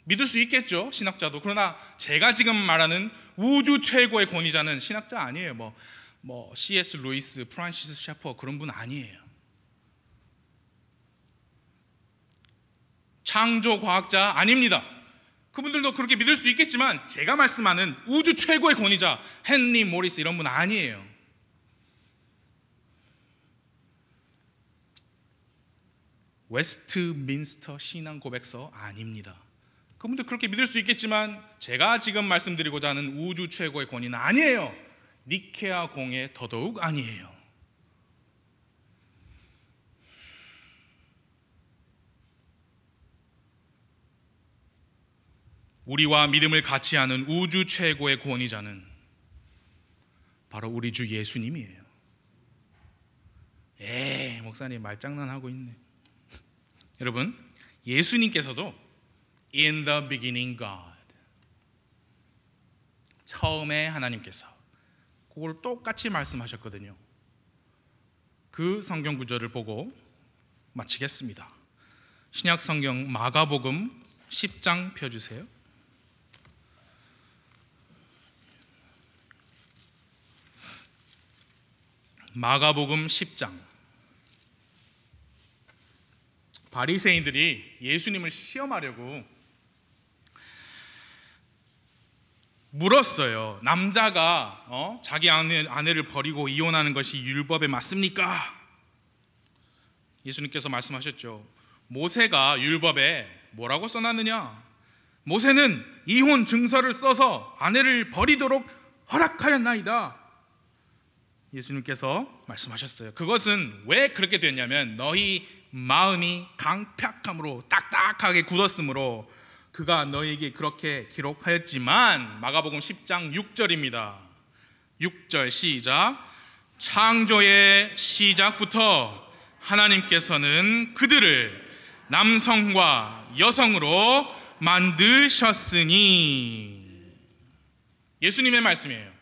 믿을 수 있겠죠, 신학자도. 그러나 제가 지금 말하는 우주 최고의 권위자는 신학자 아니에요. 뭐 C.S. 루이스, 프란시스 셰퍼 그런 분 아니에요. 창조 과학자 아닙니다. 그분들도 그렇게 믿을 수 있겠지만 제가 말씀하는 우주 최고의 권위자 헨리 모리스 이런 분 아니에요. 웨스트민스터 신앙 고백서 아닙니다. 그분들 그렇게 믿을 수 있겠지만 제가 지금 말씀드리고자 하는 우주 최고의 권위는 아니에요. 니케아 공예 더더욱 아니에요. 우리와 믿음을 같이 하는 우주 최고의 권위자는 바로 우리 주 예수님이에요. 목사님 말장난하고 있네. 여러분, 예수님께서도 In the beginning God, 처음에 하나님께서, 그걸 똑같이 말씀하셨거든요. 그 성경 구절을 보고 마치겠습니다. 신약 성경 마가복음 10장 펴주세요. 마가복음 10장. 바리새인들이 예수님을 시험하려고 물었어요. 남자가 자기 아내를 버리고 이혼하는 것이 율법에 맞습니까? 예수님께서 말씀하셨죠. 모세가 율법에 뭐라고 써놨느냐? 모세는 이혼 증서를 써서 아내를 버리도록 허락하였나이다. 예수님께서 말씀하셨어요. 그것은 왜 그렇게 됐냐면 너희 마음이 강팍함으로 딱딱하게 굳었으므로 그가 너희에게 그렇게 기록하였지만. 마가복음 10장 6절입니다. 6절 시작. 창조의 시작부터 하나님께서는 그들을 남성과 여성으로 만드셨으니. 예수님의 말씀이에요.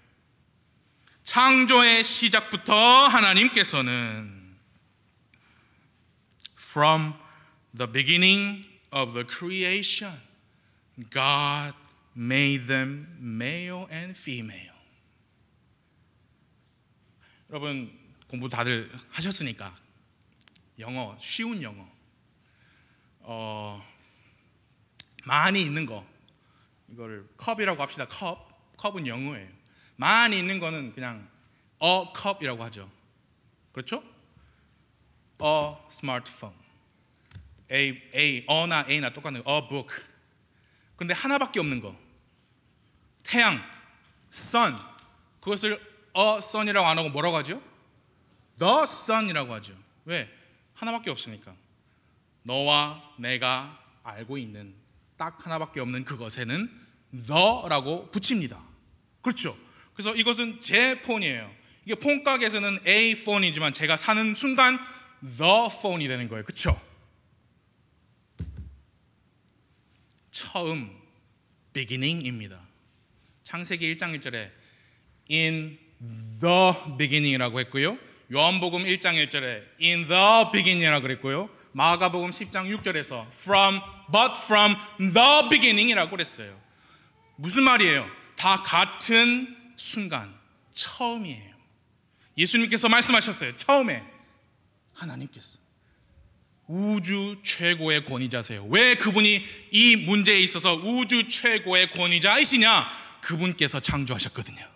창조의 시작부터 하나님께서는 From the beginning of the creation, God made them male and female. 여러분 공부 다들 하셨으니까 영어, 쉬운 영어 많이 있는 거, 이거를 컵이라고 합시다. 컵은 영어예요. 많이 있는 거는 그냥 a cup이라고 하죠. 그렇죠? a smartphone, 어나 A나 똑같은 거, a book. 근데 하나밖에 없는 거, 태양, sun, 그것을 a sun이라고 안 하고 뭐라고 하죠? the sun이라고 하죠. 왜? 하나밖에 없으니까. 너와 내가 알고 있는 딱 하나밖에 없는 그것에는 the라고 붙입니다. 그렇죠? 그래서 이것은 제 폰이에요. 이게 폰 가게에서는 A 폰이지만 제가 사는 순간 the phone이 되는 거예요. 그렇죠? 처음, beginning입니다. 창세기 1장 1절에 in the beginning이라고 했고요. 요한복음 1장 1절에 in the beginning이라고 그랬고요. 마가복음 10장 6절에서 but from the beginning이라고 그랬어요. 무슨 말이에요? 다 같은 순간, 처음이에요. 예수님께서 말씀하셨어요. 처음에 하나님께서 우주 최고의 권위자세요. 왜 그분이 이 문제에 있어서 우주 최고의 권위자이시냐? 그분께서 창조하셨거든요.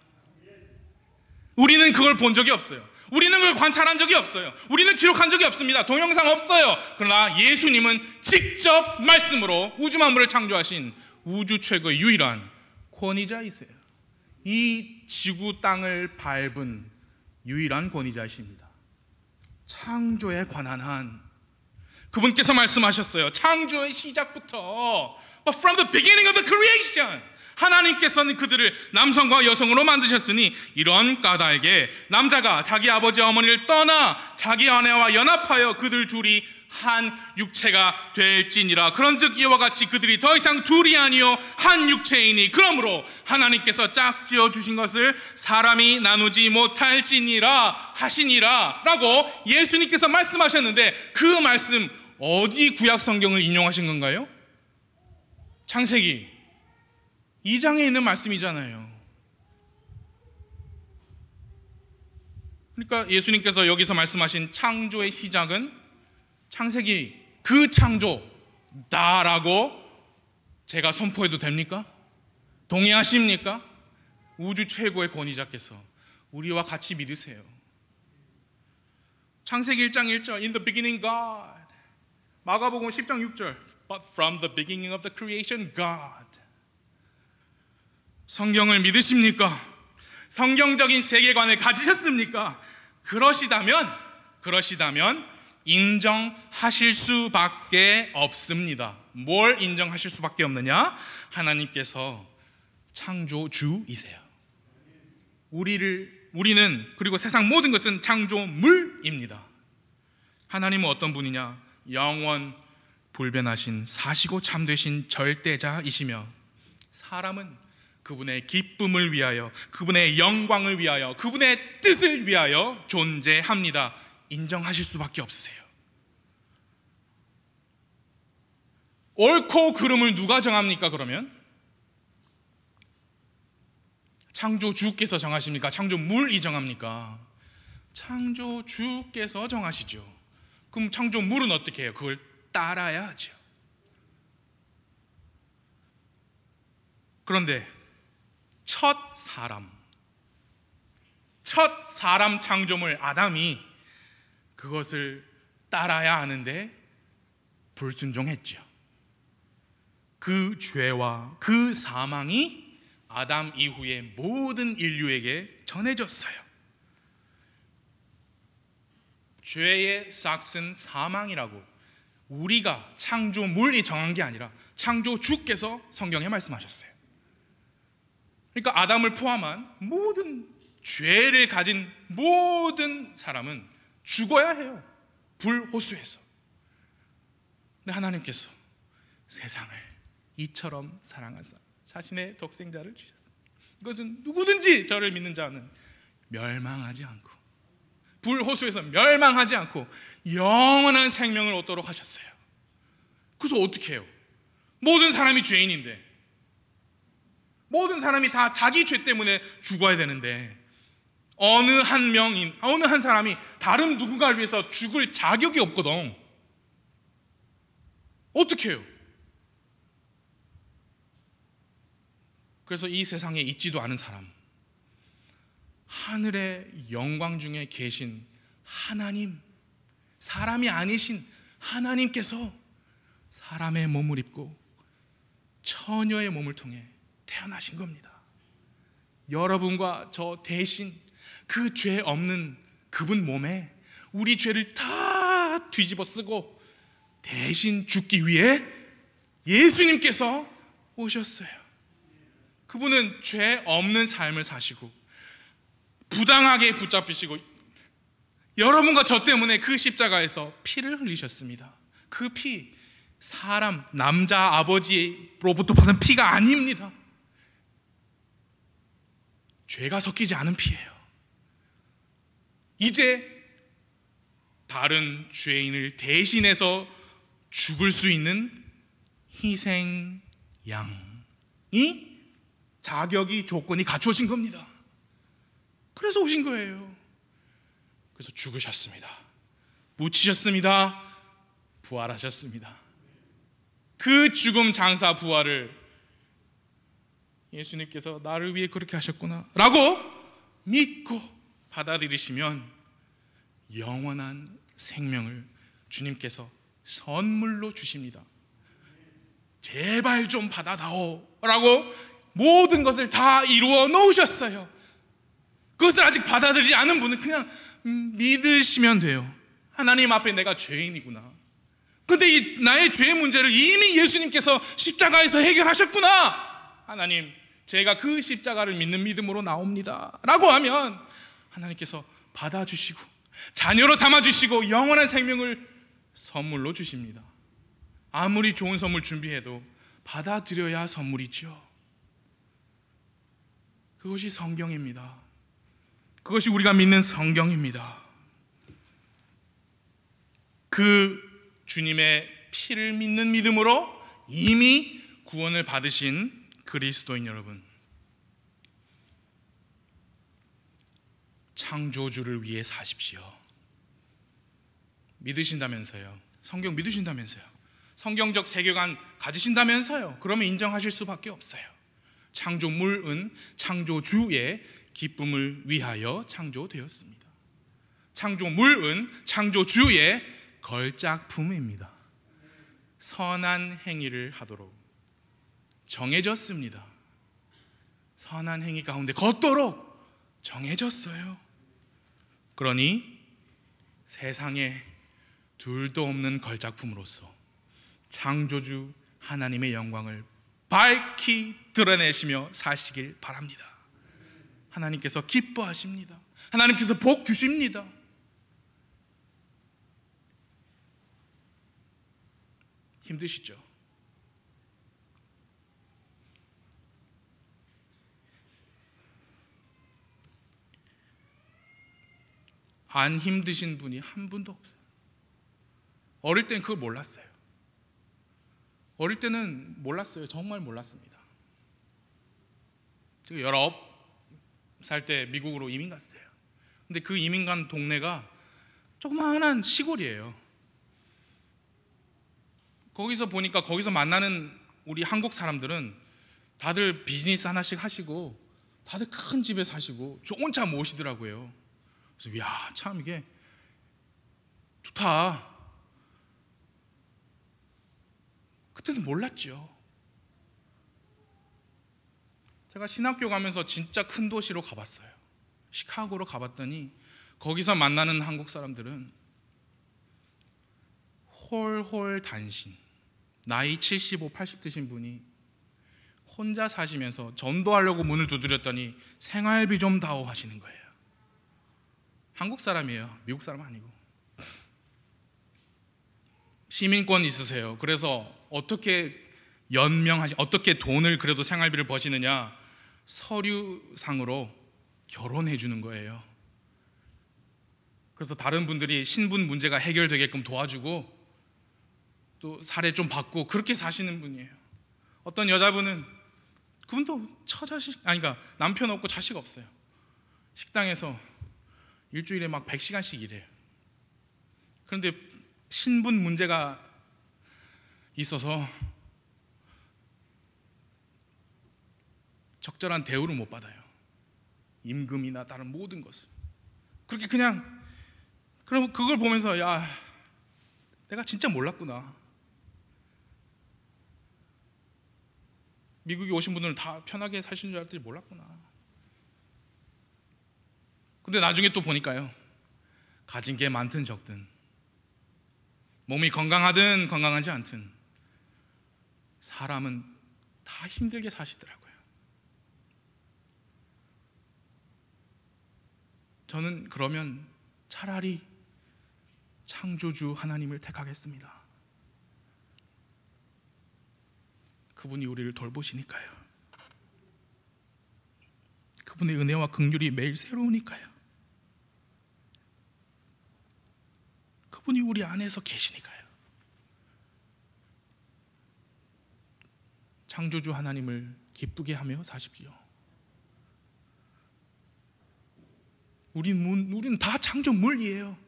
우리는 그걸 본 적이 없어요. 우리는 그걸 관찰한 적이 없어요. 우리는 기록한 적이 없습니다. 동영상 없어요. 그러나 예수님은 직접 말씀으로 우주 만물을 창조하신 우주 최고의 유일한 권위자이세요. 이 지구 땅을 밟은 유일한 권위자이십니다. 창조에 관한 한 그분께서 말씀하셨어요. 창조의 시작부터 But from the beginning of the creation, 하나님께서는 그들을 남성과 여성으로 만드셨으니 이런 까닭에 남자가 자기 아버지 어머니를 떠나 자기 아내와 연합하여 그들 둘이 한 육체가 될지니라. 그런즉 이와 같이 그들이 더 이상 둘이 아니요 한 육체이니 그러므로 하나님께서 짝지어 주신 것을 사람이 나누지 못할지니라 하시니라 라고 예수님께서 말씀하셨는데, 그 말씀 어디 구약 성경을 인용하신 건가요? 창세기 2장에 있는 말씀이잖아요. 그러니까 예수님께서 여기서 말씀하신 창조의 시작은 창세기 그 창조다라고 제가 선포해도 됩니까? 동의하십니까? 우주 최고의 권위자께서 우리와 같이 믿으세요. 창세기 1장 1절 In the beginning God. 마가복음 10장 6절 But from the beginning of the creation God. 성경을 믿으십니까? 성경적인 세계관을 가지셨습니까? 그러시다면 인정하실 수밖에 없습니다. 뭘 인정하실 수밖에 없느냐? 하나님께서 창조주이세요. 우리는 그리고 세상 모든 것은 창조물입니다. 하나님은 어떤 분이냐? 영원 불변하신 사시고 참되신 절대자이시며 사람은 그분의 기쁨을 위하여, 그분의 영광을 위하여, 그분의 뜻을 위하여 존재합니다. 인정하실 수밖에 없으세요. 옳고 그름을 누가 정합니까? 그러면 창조주께서 정하십니까? 창조물이 정합니까? 창조주께서 정하시죠. 그럼 창조물은 어떻게 해요? 그걸 따라야 하죠. 그런데 첫 사람 창조물 아담이 그것을 따라야 하는데 불순종했죠. 그 죄와 그 사망이 아담 이후의 모든 인류에게 전해졌어요. 죄의 삭은 사망이라고 우리가 창조물이 정한 게 아니라 창조주께서 성경에 말씀하셨어요. 그러니까 아담을 포함한 모든 죄를 가진 모든 사람은 죽어야 해요. 불호수에서. 근데 하나님께서 세상을 이처럼 사랑하사 자신의 독생자를 주셨습니다. 이것은 누구든지 저를 믿는 자는 멸망하지 않고, 불호수에서 멸망하지 않고 영원한 생명을 얻도록 하셨어요. 그래서 어떻게 해요? 모든 사람이 죄인인데, 모든 사람이 다 자기 죄 때문에 죽어야 되는데 어느 한 사람이 다른 누군가를 위해서 죽을 자격이 없거든. 어떻게 해요? 그래서 이 세상에 있지도 않은 사람, 하늘의 영광 중에 계신 하나님, 사람이 아니신 하나님께서 사람의 몸을 입고 처녀의 몸을 통해 태어나신 겁니다. 여러분과 저 대신 그 죄 없는 그분 몸에 우리 죄를 다 뒤집어 쓰고 대신 죽기 위해 예수님께서 오셨어요. 그분은 죄 없는 삶을 사시고 부당하게 붙잡히시고 여러분과 저 때문에 그 십자가에서 피를 흘리셨습니다. 그 피, 사람, 남자 아버지로부터 받은 피가 아닙니다. 죄가 섞이지 않은 피예요. 이제 다른 죄인을 대신해서 죽을 수 있는 희생 양이 자격이 조건이 갖춰진 겁니다. 그래서 오신 거예요. 그래서 죽으셨습니다. 묻히셨습니다. 부활하셨습니다. 그 죽음 장사 부활을 예수님께서 나를 위해 그렇게 하셨구나 라고 믿고 받아들이시면 영원한 생명을 주님께서 선물로 주십니다. 제발 좀 받아다오 라고 모든 것을 다 이루어 놓으셨어요. 그것을 아직 받아들이지 않은 분은 그냥 믿으시면 돼요. 하나님 앞에 내가 죄인이구나. 근데 이 나의 죄의 문제를 이미 예수님께서 십자가에서 해결하셨구나. 하나님, 제가 그 십자가를 믿는 믿음으로 나옵니다 라고 하면 하나님께서 받아주시고 자녀로 삼아주시고 영원한 생명을 선물로 주십니다. 아무리 좋은 선물 준비해도 받아들여야 선물이죠. 그것이 성경입니다. 그것이 우리가 믿는 성경입니다. 그 주님의 피를 믿는 믿음으로 이미 구원을 받으신 그리스도인 여러분, 창조주를 위해 사십시오. 믿으신다면서요. 성경 믿으신다면서요. 성경적 세계관 가지신다면서요. 그러면 인정하실 수밖에 없어요. 창조물은 창조주의 기쁨을 위하여 창조되었습니다. 창조물은 창조주의 걸작품입니다. 선한 행위를 하도록 정해졌습니다. 선한 행위 가운데 걷도록 정해졌어요. 그러니 세상에 둘도 없는 걸작품으로서 창조주 하나님의 영광을 밝히 드러내시며 사시길 바랍니다. 하나님께서 기뻐하십니다. 하나님께서 복 주십니다. 힘드시죠? 안 힘드신 분이 한 분도 없어요. 어릴 땐 그걸 몰랐어요. 어릴 때는 몰랐어요. 정말 몰랐습니다. 19살 때 미국으로 이민 갔어요. 근데 그 이민 간 동네가 조그마한 시골이에요. 거기서 보니까 거기서 만나는 우리 한국 사람들은 다들 비즈니스 하나씩 하시고 다들 큰 집에 사시고 좋은 차 모시더라고요. 그래서 야, 참 이게 좋다. 그때는 몰랐죠. 제가 신학교 가면서 진짜 큰 도시로 가봤어요. 시카고로 가봤더니 거기서 만나는 한국 사람들은 홀홀 단신, 나이 75, 80 드신 분이 혼자 사시면서 전도하려고 문을 두드렸더니 생활비 좀 다오 하시는 거예요. 한국 사람이에요. 미국 사람 아니고. 시민권 있으세요. 그래서 어떻게 어떻게 돈을 그래도 생활비를 버시느냐, 서류상으로 결혼해 주는 거예요. 그래서 다른 분들이 신분 문제가 해결되게끔 도와주고 또 사례 좀 받고 그렇게 사시는 분이에요. 어떤 여자분은 그분도 그러니까 남편 없고 자식 없어요. 식당에서 일주일에 막 100시간씩 일해요. 그런데 신분 문제가 있어서 적절한 대우를 못 받아요. 임금이나 다른 모든 것을. 그렇게 그럼 그걸 보면서 야, 내가 진짜 몰랐구나. 미국에 오신 분들은 다 편하게 사시는 줄 알았더니 몰랐구나. 근데 나중에 또 보니까요, 가진 게 많든 적든, 몸이 건강하든 건강하지 않든 사람은 다 힘들게 사시더라고요. 저는 그러면 차라리 창조주 하나님을 택하겠습니다. 그분이 우리를 돌보시니까요. 그분의 은혜와 긍휼이 매일 새로우니까요. 그분이 우리 안에서 계시니까요. 창조주 하나님을 기쁘게 하며 사십시오. 우리는 다 창조물이에요.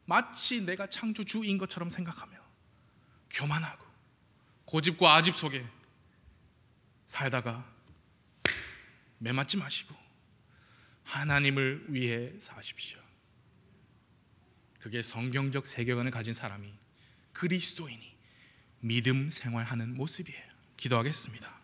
마치 내가 창조주인 것처럼 생각하며 교만하고 고집과 아집 속에 살다가 매맞지 마시고 하나님을 위해 사십시오. 그게 성경적 세계관을 가진 사람이, 그리스도인이 믿음 생활하는 모습이에요. 기도하겠습니다.